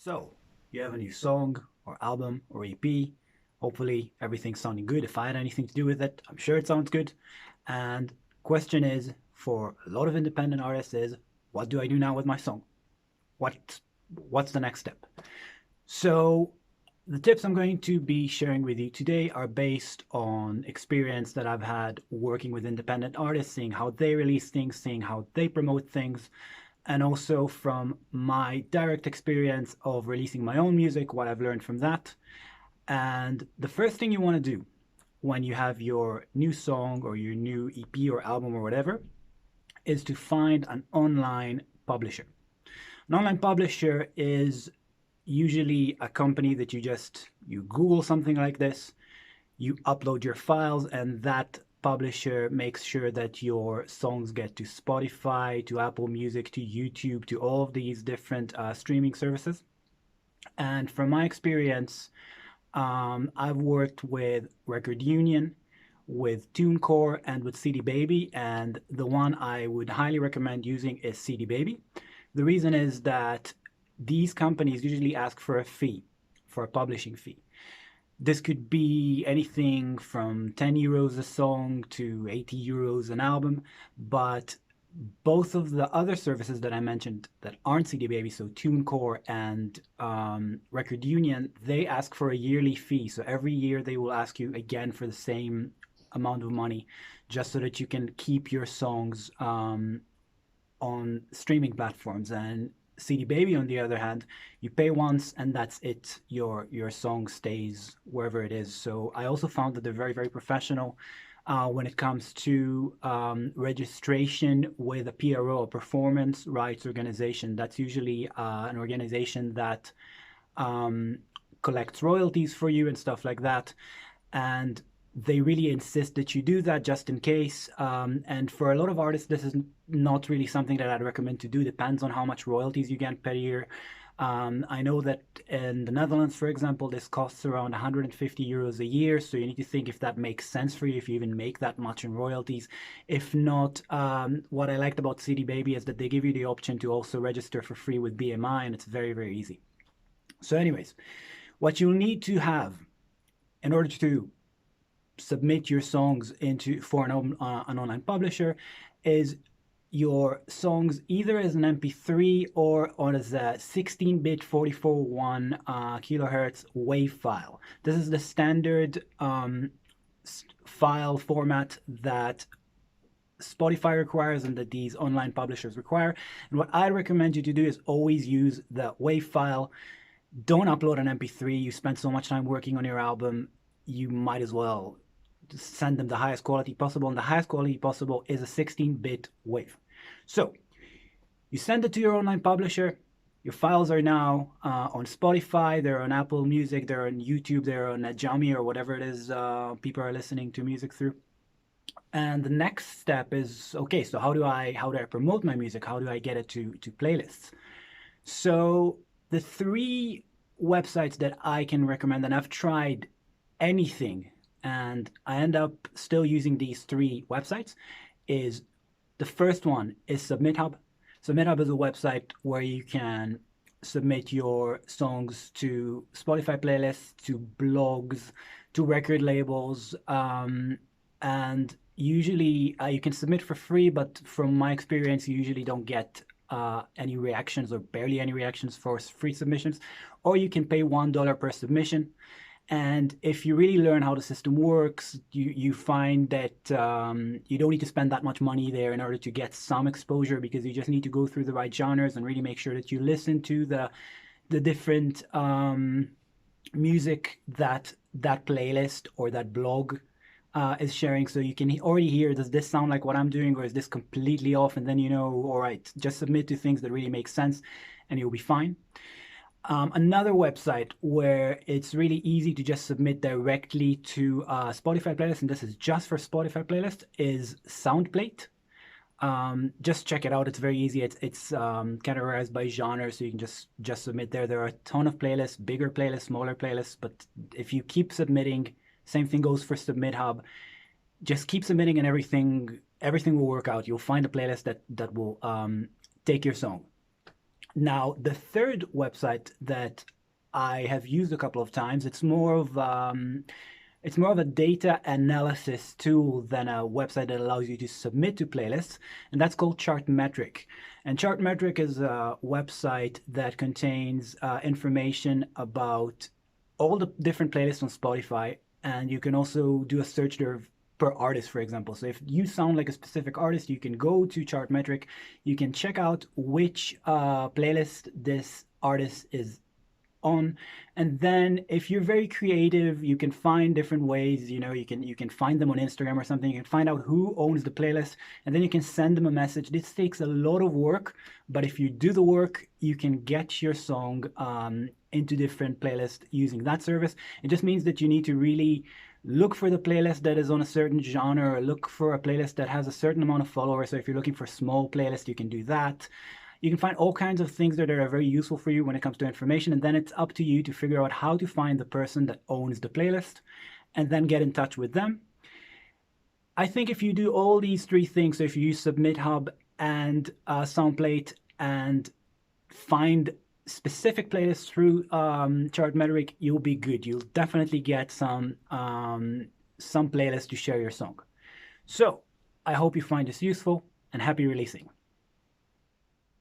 So, you have a new song or album or EP. Hopefully, everything's sounding good. If I had anything to do with it, I'm sure it sounds good. And question is, for a lot of independent artists, is what do I do now with my song? What what's the next step? So, the tips I'm going to be sharing with you today are based on experience that I've had working with independent artists, seeing how they release things, seeing how they promote things, and also from my direct experience of releasing my own music, what I've learned from that. And the first thing you want to do when you have your new song or your new EP or album or whatever is to find an online publisher. An online publisher is usually a company that you Google something like this, you upload your files, and that publisher makes sure that your songs get to Spotify, to Apple Music, to YouTube, to all of these different streaming services. And from my experience, I've worked with Record Union, with TuneCore, and with CD Baby. And the one I would highly recommend using is CD Baby. The reason is that these companies usually ask for a fee, for a publishing fee. This could be anything from 10 euros a song to 80 euros an album, but both of the other services that I mentioned that aren't CD Baby, so TuneCore and Record Union, they ask for a yearly fee. So every year they will ask you again for the same amount of money, just so that you can keep your songs on streaming platforms. And CD Baby, on the other hand, you pay once and that's it. Your song stays wherever it is. So I also found that they're very, very professional when it comes to registration with a PRO, a performance rights organization. That's usually an organization that um, collects royalties for you and stuff like that. And they really insist that you do that just in case. And for a lot of artists, this is not really something that I'd recommend to do. Depends on how much royalties you get per year. I know that in the Netherlands, for example, this costs around 150 euros a year. So you need to think if that makes sense for you, if you even make that much in royalties. If not, what I liked about CD Baby is that they give you the option to also register for free with BMI, and it's very, very easy. So anyways, what you'll need to have in order to submit your songs into for an online publisher is your songs either as an MP3 or as a 16-bit 44.1 kilohertz WAV file. This is the standard file format that Spotify requires and that these online publishers require. And what I recommend you to do is always use the WAV file. Don't upload an MP3. You spend so much time working on your album, you might as well send them the highest quality possible, and the highest quality possible is a 16-bit WAV. So you send it to your online publisher. Your files are now on Spotify, they're on Apple Music, they're on YouTube, they're on Najami or whatever it is people are listening to music through. And the next step is, okay, so how do I promote my music? How do I get it to playlists? So the three websites that I can recommend, and I've tried anything and I end up still using these three websites, is the first one is SubmitHub. SubmitHub is a website where you can submit your songs to Spotify playlists, to blogs, to record labels, and usually you can submit for free, but from my experience, you usually don't get any reactions or barely any reactions for free submissions, or you can pay $1 per submission. And if you really learn how the system works, you find that you don't need to spend that much money there in order to get some exposure, because you just need to go through the right genres and really make sure that you listen to the different music that playlist or that blog is sharing. So you can already hear, does this sound like what I'm doing, or is this completely off? And then you know, all right, just submit to things that really make sense and you'll be fine. Another website where it's really easy to just submit directly to Spotify playlist, and this is just for Spotify playlist, is Soundplate. Just check it out. It's very easy. It's categorized by genre, so you can just submit there. There are a ton of playlists, bigger playlists, smaller playlists, but if you keep submitting, same thing goes for SubmitHub. Just keep submitting and everything will work out. You'll find a playlist that will take your song. Now, the third website that I have used a couple of times, it's more of a data analysis tool than a website that allows you to submit to playlists, and that's called Chartmetric. And Chartmetric is a website that contains information about all the different playlists on Spotify, and you can also do a search there per artist, for example. So if you sound like a specific artist, you can go to Chartmetric, you can check out which playlist this artist is on, and then if you're very creative, you can find different ways. You can find them on Instagram or something. You can find out who owns the playlist, and then you can send them a message. This takes a lot of work, but if you do the work, you can get your song into different playlists using that service. It just means that you need to really look for the playlist that is on a certain genre, or look for a playlist that has a certain amount of followers. So if you're looking for small playlists, you can do that. You can find all kinds of things that are very useful for you when it comes to information, and then it's up to you to figure out how to find the person that owns the playlist and then get in touch with them. I think if you do all these three things, so if you use Submit Hub and Soundplate and find specific playlists through Chartmetric, you'll be good. You'll definitely get some playlists to share your song. So I hope you find this useful, and happy releasing.